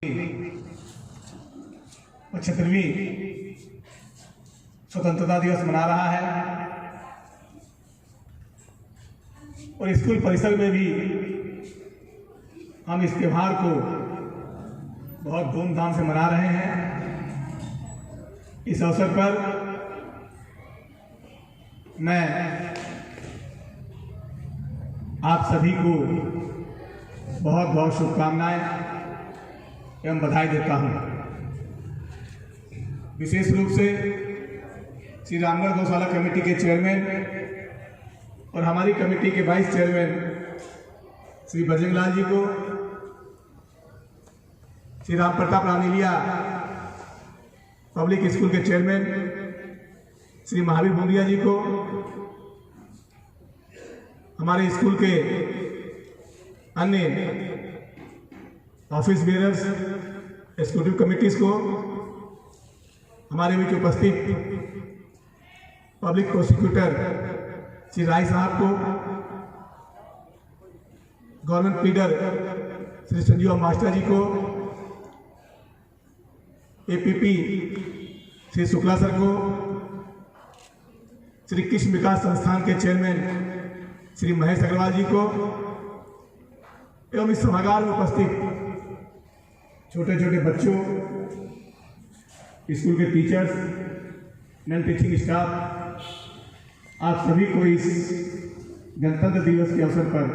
75वीं स्वतंत्रता दिवस मना रहा है और स्कूल परिसर में भी हम इस त्यौहार को बहुत धूमधाम से मना रहे हैं। इस अवसर पर मैं आप सभी को बहुत बहुत शुभकामनाएं एवं बधाई देता हूं। विशेष रूप से श्री रामगढ़ गौशाला कमेटी के चेयरमैन और हमारी कमेटी के वाइस चेयरमैन श्री बजरंग लाल जी को, श्री राम प्रताप रानीलिया पब्लिक स्कूल के चेयरमैन श्री महावीर बूंदिया जी को, हमारे स्कूल के अन्य ऑफिस बेयरर्स, एग्जीक्यूटिव कमिटीज को, हमारे बीच उपस्थित पब्लिक प्रोसिक्यूटर श्री राय साहब को, government pleader Shri Sanjeev master ji को, एपीपी श्री शुक्ला सर को, श्री कृष्ण विकास संस्थान के चेयरमैन श्री महेश अग्रवाल जी को एवं इस सभागार में उपस्थित छोटे छोटे बच्चों, स्कूल के टीचर्स, नॉन टीचिंग स्टाफ, आप सभी को इस गणतंत्र दिवस के अवसर पर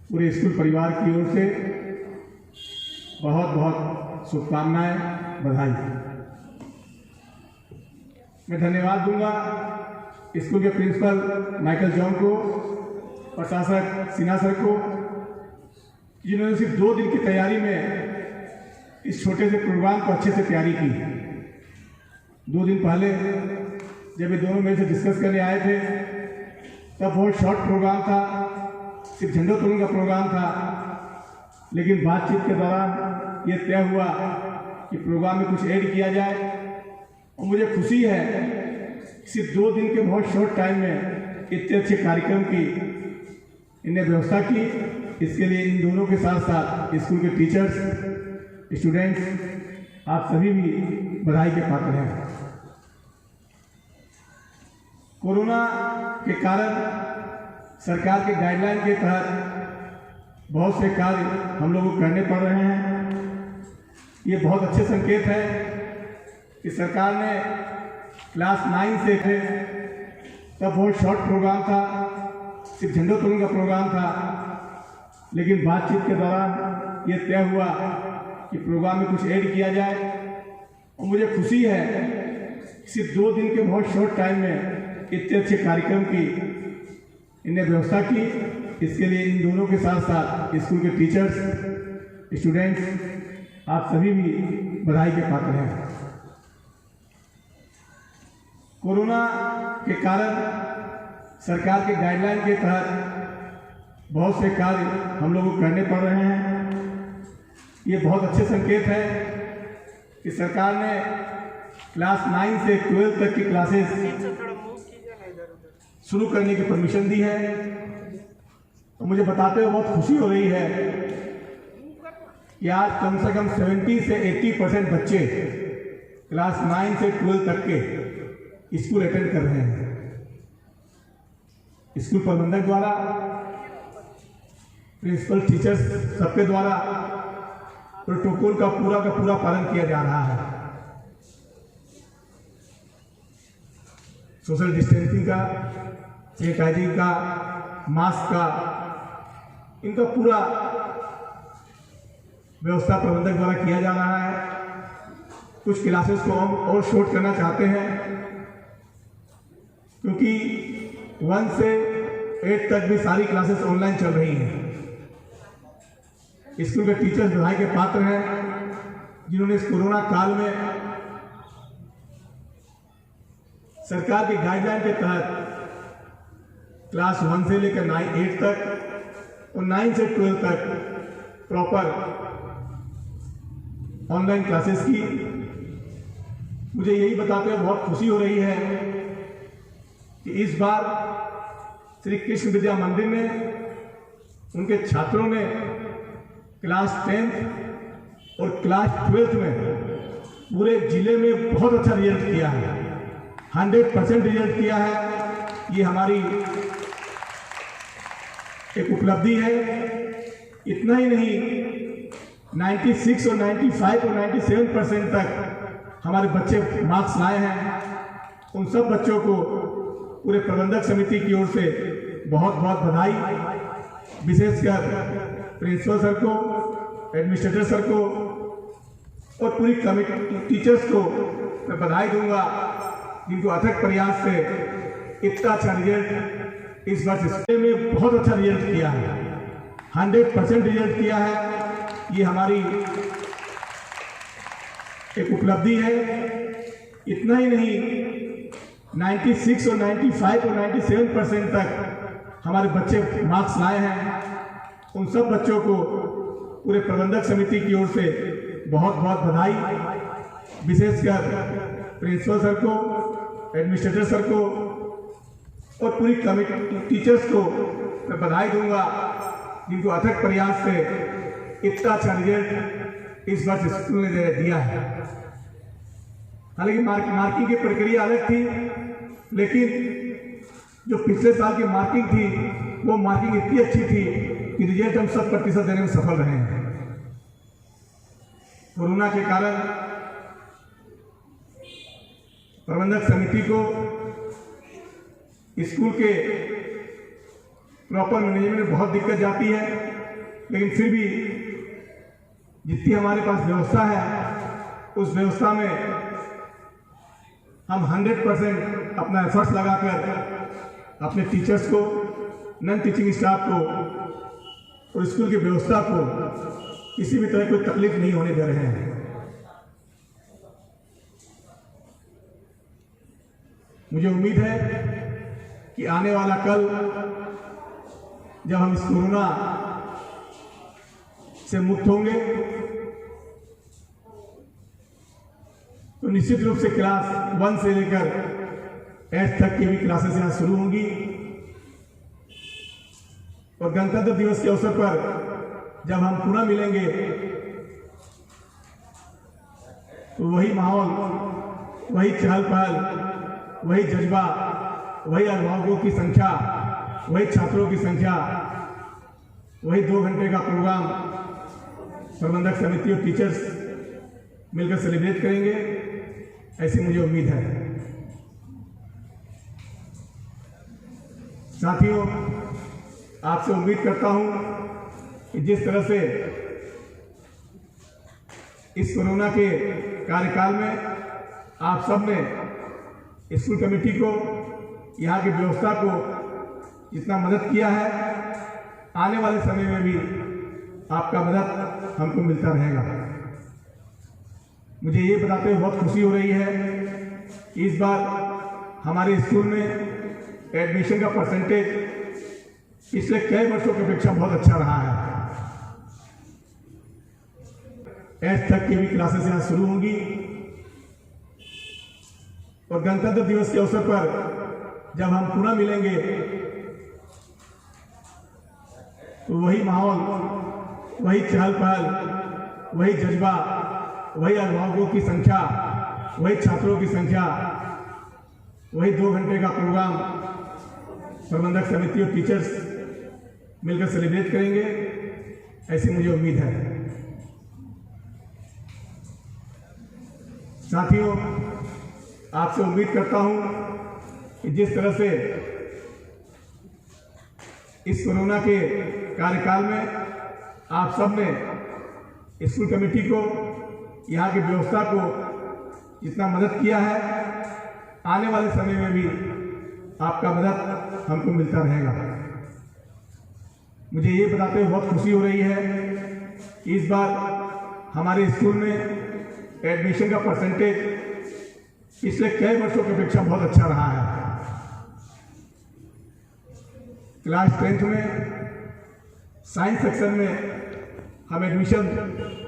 पूरे स्कूल परिवार की ओर से बहुत बहुत शुभकामनाएं, बधाई। मैं धन्यवाद दूंगा स्कूल के प्रिंसिपल माइकल जॉन को, प्रशासक सिन्हा सर को, जिन्होंने सिर्फ 2 दिन की तैयारी में इस छोटे से प्रोग्राम को अच्छे से तैयारी की। 2 दिन पहले जब ये दोनों मेरे से डिस्कस करने आए थे तब बहुत शॉर्ट प्रोग्राम था, सिर्फ झंडोत्तोलन का प्रोग्राम था, लेकिन बातचीत के दौरान ये तय हुआ कि प्रोग्राम में कुछ ऐड किया जाए और मुझे खुशी है सिर्फ 2 दिन के बहुत शॉर्ट टाइम में इतने अच्छे कार्यक्रम की इन्हें व्यवस्था की। इसके लिए इन दोनों के साथ साथ स्कूल के टीचर्स, स्टूडेंट्स, आप सभी भी बधाई के पात्र हैं। कोरोना के कारण सरकार के गाइडलाइन के तहत बहुत से कार्य हम लोगों को करने पड़ रहे हैं। ये बहुत अच्छे संकेत है कि सरकार ने क्लास 9 से तब बहुत शॉर्ट प्रोग्राम था, सिर्फ झंडोत्तोलन का प्रोग्राम था, लेकिन बातचीत के दौरान ये तय हुआ कि प्रोग्राम में कुछ ऐड किया जाए और मुझे खुशी है सिर्फ 2 दिन के बहुत शॉर्ट टाइम में इतने अच्छे कार्यक्रम की इन्हें व्यवस्था की। इसके लिए इन दोनों के साथ साथ स्कूल के टीचर्स, स्टूडेंट्स, आप सभी भी बधाई के पात्र हैं। कोरोना के कारण सरकार के गाइडलाइन के तहत बहुत से कार्य हम लोगों को करने पड़ रहे हैं। ये बहुत अच्छे संकेत है कि सरकार ने क्लास 9 से 12 तक की क्लासेस शुरू करने की परमिशन दी है। तो मुझे बताते हुए बहुत खुशी हो रही है कि आज कम से कम 70 से 80% बच्चे क्लास 9 से 12 तक के स्कूल अटेंड कर रहे हैं। स्कूल प्रबंधक द्वारा, प्रिंसिपल, टीचर्स सबके द्वारा प्रोटोकॉल का पूरा पालन किया जा रहा है। सोशल डिस्टेंसिंग का, सैनिटाइजिंग का, मास्क का, इनका पूरा व्यवस्था प्रबंधक द्वारा किया जा रहा है। कुछ क्लासेस को और शॉर्ट करना चाहते हैं क्योंकि 1 से 8 तक भी सारी क्लासेस ऑनलाइन चल रही हैं। स्कूल के टीचर्स बधाई के पात्र हैं जिन्होंने इस कोरोना काल में सरकार के गाइडलाइन के तहत क्लास 1 से लेकर 8 तक और 9 से 12 तक प्रॉपर ऑनलाइन क्लासेस की। मुझे यही बताते हुए बहुत खुशी हो रही है कि इस बार श्री कृष्ण विद्या मंदिर में उनके छात्रों ने क्लास 10th और क्लास 12th में पूरे जिले में बहुत अच्छा रिजल्ट किया है, 100% रिजल्ट किया है। ये हमारी एक उपलब्धि है। इतना ही नहीं, 96 और 95 और 97% तक हमारे बच्चे मार्क्स लाए हैं। उन सब बच्चों को पूरे प्रबंधक समिति की ओर से बहुत बहुत बधाई, विशेषकर प्रिंसिपल सर को, एडमिनिस्ट्रेटर सर को और पूरी कमेटी टीचर्स को मैं बधाई दूंगा, जिनको अथक प्रयास से इतना अच्छा रिजल्ट इस वर्ष में बहुत अच्छा रिजल्ट किया है, 100% रिजल्ट किया है। ये हमारी एक उपलब्धि है। इतना ही नहीं, 96 और 95 और 97% तक हमारे बच्चे मार्क्स लाए हैं। उन सब बच्चों को पूरे प्रबंधक समिति की ओर से बहुत बहुत बधाई, विशेषकर प्रिंसिपल सर को, एडमिनिस्ट्रेटर सर को और पूरी कमेटी टीचर्स को मैं बधाई दूंगा, जिनको अथक प्रयास से इतना अच्छा रिजल्ट इस वर्ष स्कूल ने दिया है। हालांकि मार्किंग की प्रक्रिया अलग थी, लेकिन जो पिछले साल की मार्किंग थी वो मार्किंग इतनी अच्छी थी कि रिजल्ट हम 100% देने में सफल रहे हैं। कोरोना के कारण प्रबंधक समिति को स्कूल के प्रॉपर मैनेजमेंट में बहुत दिक्कत जाती है, लेकिन फिर भी जितनी हमारे पास व्यवस्था है उस व्यवस्था में हम 100% अपना एफर्ट्स लगाकर अपने टीचर्स को, नॉन टीचिंग स्टाफ को और स्कूल की व्यवस्था को किसी भी तरह कोई तकलीफ नहीं होने दे रहे हैं। मुझे उम्मीद है कि आने वाला कल जब हम इस कोरोना से मुक्त होंगे तो निश्चित रूप से क्लास 1 से लेकर 8 तक की भी क्लासेस यहाँ शुरू होंगी और गणतंत्र दिवस के अवसर पर जब हम पुनः मिलेंगे तो वही माहौल, वही चहल पहल, वही जज्बा, वही अभिभावकों की संख्या, वही छात्रों की संख्या, वही 2 घंटे का प्रोग्राम प्रबंधक समिति और टीचर्स मिलकर सेलिब्रेट करेंगे, ऐसी मुझे उम्मीद है। साथियों, आपसे उम्मीद करता हूं कि जिस तरह से इस कोरोना के कार्यकाल में आप सब ने स्कूल कमेटी को, यहाँ की व्यवस्था को जितना मदद किया है, आने वाले समय में भी आपका मदद हमको मिलता रहेगा। मुझे ये बताते हुए बहुत खुशी हो रही है कि इस बार हमारे स्कूल में एडमिशन का परसेंटेज पिछले कई वर्षों की अपेक्षा बहुत अच्छा रहा है। 8 तक की भी क्लासेस यहाँ शुरू होंगी और गणतंत्र दिवस के अवसर पर जब हम पुनः मिलेंगे तो वही माहौल, वही चहल पहल, वही जज्बा, वही अभिभावकों की संख्या, वही छात्रों की संख्या, वही 2 घंटे का प्रोग्राम प्रबंधक समिति और टीचर्स मिलकर सेलिब्रेट करेंगे, ऐसी मुझे उम्मीद है। साथियों, आपसे उम्मीद करता हूं कि जिस तरह से इस कोरोना के कार्यकाल में आप सब ने स्कूल कमेटी को, यहाँ की व्यवस्था को जितना मदद किया है, आने वाले समय में भी आपका मदद हमको मिलता रहेगा। मुझे ये बताते हुए बहुत खुशी हो रही है कि इस बार हमारे स्कूल में एडमिशन का परसेंटेज पिछले कई वर्षों की अपेक्षा बहुत अच्छा रहा है। क्लास 10th में साइंस सेक्शन में हम एडमिशन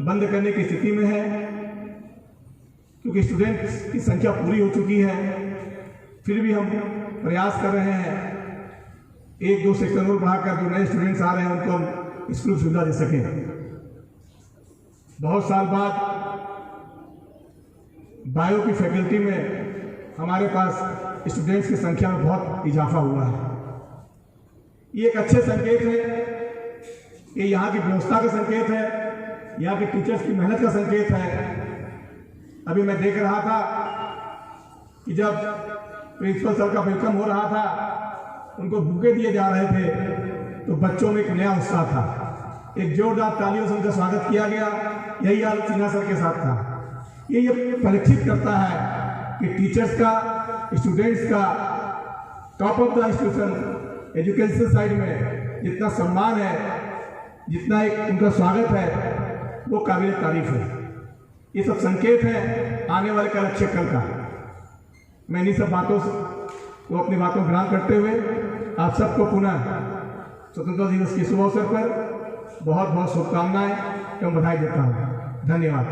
बंद करने की स्थिति में है, क्योंकि स्टूडेंट्स की संख्या पूरी हो चुकी है। फिर भी हम प्रयास कर रहे हैं 1-2 सेक्शन और बढ़ाकर जो नए स्टूडेंट्स आ रहे हैं उनको हम स्कूल सुविधा दे सकें। बहुत साल बाद बायो की फैकल्टी में हमारे पास स्टूडेंट्स की संख्या में बहुत इजाफा हुआ है। ये एक अच्छे संकेत है, ये यहाँ की व्यवस्था का संकेत है, यहाँ के टीचर्स की मेहनत का संकेत है। अभी मैं देख रहा था कि जब प्रिंसिपल सर का वेलकम हो रहा था, उनको बुके दिए जा रहे थे, तो बच्चों में एक नया उत्साह था। एक जोरदार तालियों से उनका स्वागत किया गया। यही हाल सिन्हा सर के साथ था। ये परिलक्षित करता है कि टीचर्स का, स्टूडेंट्स का top of the institution education side में जितना सम्मान है, जितना एक उनका स्वागत है, वो काबिल तारीफ है। ये सब संकेत है आने वाले कल अच्छे कल का। मैं इन्हीं सब बातों को अपनी बातों ग्रहण करते हुए आप सबको पुनः स्वतंत्रता दिवस के शुभ अवसर पर बहुत बहुत शुभकामनाएं एवं बधाई देता हूँ। धन्यवाद।